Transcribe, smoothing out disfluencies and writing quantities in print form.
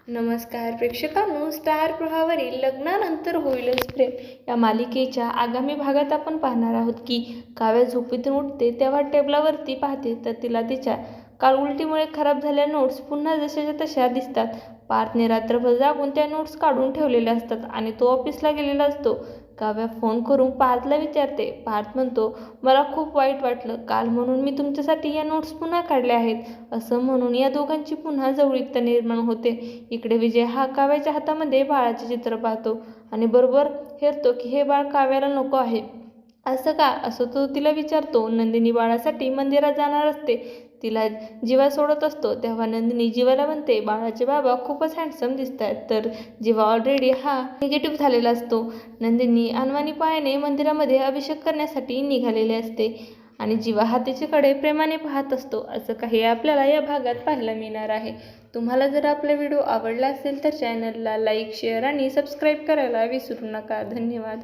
नमस्कार प्रेक्षकांनो, स्टार प्रवाहावरील लग्नानंतर होईलच प्रेम या मालिकेच्या आगामी भागात आपण पाहणार आहोत की काव्या झोपेतून उठते तेव्हा टेबलावरती पाहते तर तिला तिच्या काल उलटीमुळे खराब झालेल्या नोट्स पुन्हा जशाच्या तशा दिसतात. पार्थने रात्रभर जागून त्या नोट्स काढून ठेवलेल्या असतात आणि तो ऑफिसला गेलेला असतो. काव्या फोन करून पार्थला विचारते. पार्थ म्हणतो, मला खूप वाईट वाटलं काल, म्हणून मी तुमच्यासाठी या नोट्स पुन्हा काढल्या आहेत. असं म्हणून या दोघांची पुन्हा जवळीकता निर्माण होते. इकडे विजय हा काव्याच्या हातामध्ये बाळाचे चित्र पाहतो आणि बरोबर हेरतो की हे बाळ काव्याला नको आहे. असं का, असं तो तिला विचारतो. नंदिनी बाळासाठी मंदिरात जाणार असते. तिला जीवा सोडत असतो तेव्हा नंदिनी जीवाला म्हणते, बाळाचे बाबा खूपच हँडसम दिसत आहेत. तर जीवा ऑलरेडी हा निगेटिव्ह झालेला असतो. नंदिनी अनवाणी पायाने मंदिरामध्ये अभिषेक करण्यासाठी निघालेले असते आणि जीवा हा तिच्याकडे प्रेमाने पाहत असतो. असं काही आपल्याला या भागात पाहायला मिळणार आहे. तुम्हाला जर आपला व्हिडिओ आवडला असेल तर चॅनलला लाईक, शेअर आणि सबस्क्राईब करायला विसरू नका. धन्यवाद.